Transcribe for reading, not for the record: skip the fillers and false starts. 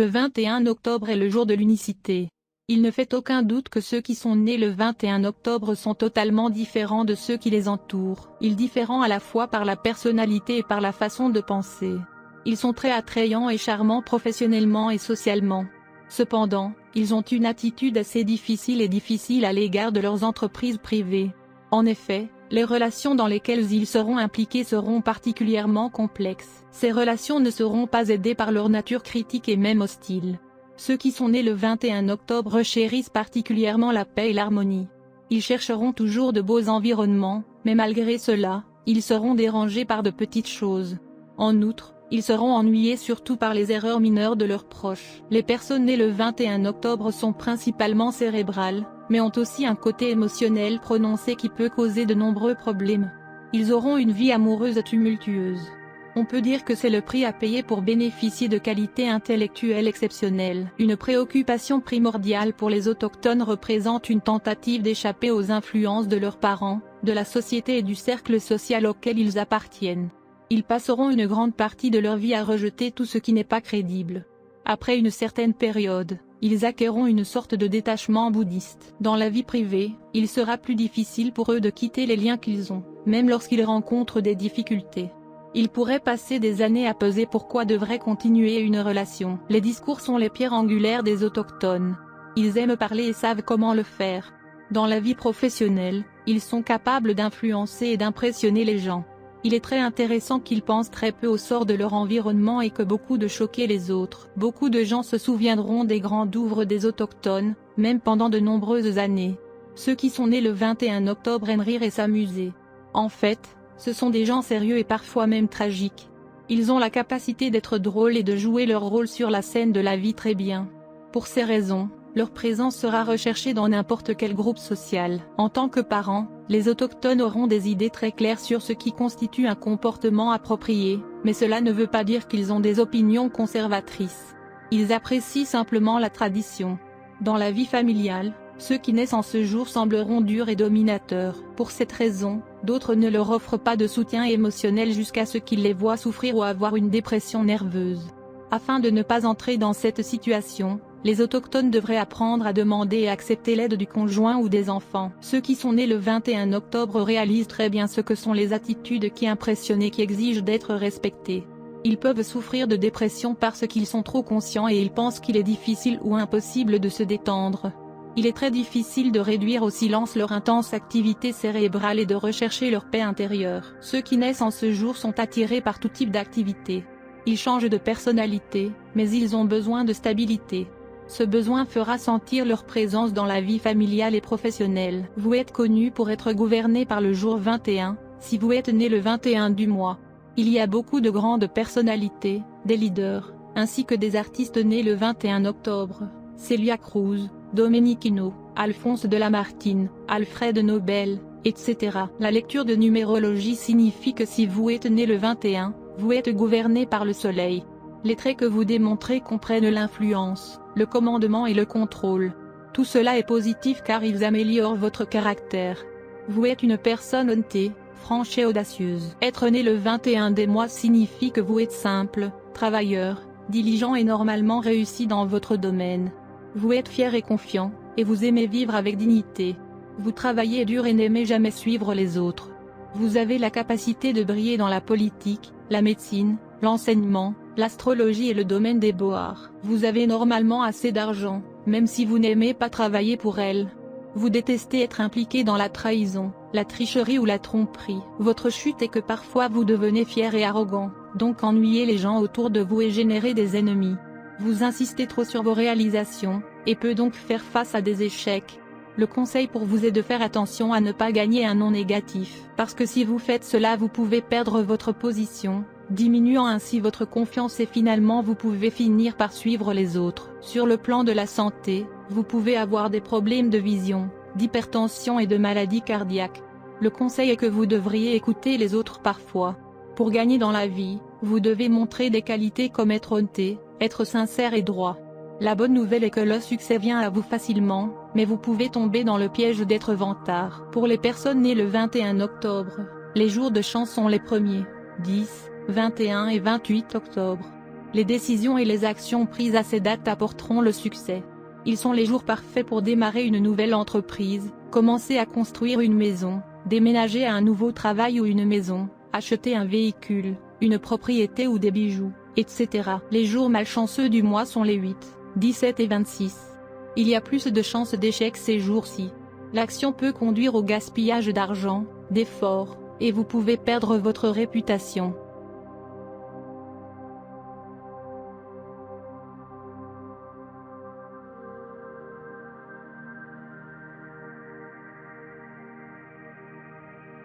Le 21 octobre est le jour de l'unicité. Il ne fait aucun doute que ceux qui sont nés le 21 octobre sont totalement différents de ceux qui les entourent. Ils différents à la fois par la personnalité et par la façon de penser. Ils sont très attrayants et charmants professionnellement et socialement. Cependant, ils ont une attitude assez difficile à l'égard de leurs entreprises privées. En effet, les relations dans lesquelles ils seront impliqués seront particulièrement complexes. Ces relations ne seront pas aidées par leur nature critique et même hostile. Ceux qui sont nés le 21 octobre chérissent particulièrement la paix et l'harmonie. Ils chercheront toujours de beaux environnements, mais malgré cela, ils seront dérangés par de petites choses. En outre, ils seront ennuyés surtout par les erreurs mineures de leurs proches. Les personnes nées le 21 octobre sont principalement cérébrales, mais ont aussi un côté émotionnel prononcé qui peut causer de nombreux problèmes. Ils auront une vie amoureuse tumultueuse. On peut dire que c'est le prix à payer pour bénéficier de qualités intellectuelles exceptionnelles. Une préoccupation primordiale pour les autochtones représente une tentative d'échapper aux influences de leurs parents, de la société et du cercle social auquel ils appartiennent. Ils passeront une grande partie de leur vie à rejeter tout ce qui n'est pas crédible. Après une certaine période, ils acquerront une sorte de détachement bouddhiste. Dans la vie privée, il sera plus difficile pour eux de quitter les liens qu'ils ont, même lorsqu'ils rencontrent des difficultés. Ils pourraient passer des années à peser pourquoi devraient continuer une relation. Les discours sont les pierres angulaires des autochtones. Ils aiment parler et savent comment le faire. Dans la vie professionnelle, ils sont capables d'influencer et d'impressionner les gens. Il est très intéressant qu'ils pensent très peu au sort de leur environnement et que beaucoup de choquer les autres. Beaucoup de gens se souviendront des grands ouvres des autochtones, même pendant de nombreuses années. Ceux qui sont nés le 21 octobre aiment rire et s'amuser. En fait, ce sont des gens sérieux et parfois même tragiques. Ils ont la capacité d'être drôles et de jouer leur rôle sur la scène de la vie très bien. Pour ces raisons, leur présence sera recherchée dans n'importe quel groupe social. En tant que parents, les autochtones auront des idées très claires sur ce qui constitue un comportement approprié, mais cela ne veut pas dire qu'ils ont des opinions conservatrices. Ils apprécient simplement la tradition. Dans la vie familiale, ceux qui naissent en ce jour sembleront durs et dominateurs. Pour cette raison, d'autres ne leur offrent pas de soutien émotionnel jusqu'à ce qu'ils les voient souffrir ou avoir une dépression nerveuse. Afin de ne pas entrer dans cette situation, les autochtones devraient apprendre à demander et accepter l'aide du conjoint ou des enfants. Ceux qui sont nés le 21 octobre réalisent très bien ce que sont les attitudes qui impressionnent et qui exigent d'être respectées. Ils peuvent souffrir de dépression parce qu'ils sont trop conscients et ils pensent qu'il est difficile ou impossible de se détendre. Il est très difficile de réduire au silence leur intense activité cérébrale et de rechercher leur paix intérieure. Ceux qui naissent en ce jour sont attirés par tout type d'activité. Ils changent de personnalité, mais ils ont besoin de stabilité. Ce besoin fera sentir leur présence dans la vie familiale et professionnelle. Vous êtes connu pour être gouverné par le jour 21, si vous êtes né le 21 du mois. Il y a beaucoup de grandes personnalités, des leaders, ainsi que des artistes nés le 21 octobre. Celia Cruz, Dominique Hino, Alphonse de Lamartine, Alfred Nobel, etc. La lecture de numérologie signifie que si vous êtes né le 21, vous êtes gouverné par le soleil. Les traits que vous démontrez comprennent l'influence, le commandement et le contrôle. Tout cela est positif car ils améliorent votre caractère. Vous êtes une personne honnête, franche et audacieuse. Être né le 21 des mois signifie que vous êtes simple, travailleur, diligent et normalement réussi dans votre domaine. Vous êtes fier et confiant, et vous aimez vivre avec dignité. Vous travaillez dur et n'aimez jamais suivre les autres. Vous avez la capacité de briller dans la politique, la médecine, l'enseignement, l'astrologie et le domaine des beaux-arts. Vous avez normalement assez d'argent, même si vous n'aimez pas travailler pour elle. Vous détestez être impliqué dans la trahison, la tricherie ou la tromperie. Votre chute est que parfois vous devenez fier et arrogant, donc ennuyez les gens autour de vous et générez des ennemis. Vous insistez trop sur vos réalisations, et peut donc faire face à des échecs. Le conseil pour vous est de faire attention à ne pas gagner un nom négatif, parce que si vous faites cela vous pouvez perdre votre position, diminuant ainsi votre confiance et finalement vous pouvez finir par suivre les autres. Sur le plan de la santé, vous pouvez avoir des problèmes de vision, d'hypertension et de maladies cardiaques. Le conseil est que vous devriez écouter les autres parfois. Pour gagner dans la vie, vous devez montrer des qualités comme être honnête, être sincère et droit. La bonne nouvelle est que le succès vient à vous facilement, mais vous pouvez tomber dans le piège d'être vantard. Pour les personnes nées le 21 octobre, les jours de chance sont les 1er, 10, 21 et 28 octobre. Les décisions et les actions prises à ces dates apporteront le succès. Ils sont les jours parfaits pour démarrer une nouvelle entreprise, commencer à construire une maison, déménager à un nouveau travail ou une maison, acheter un véhicule, une propriété ou des bijoux, etc. Les jours malchanceux du mois sont les 8, 17 et 26. Il y a plus de chances d'échec ces jours-ci. L'action peut conduire au gaspillage d'argent, d'efforts, et vous pouvez perdre votre réputation.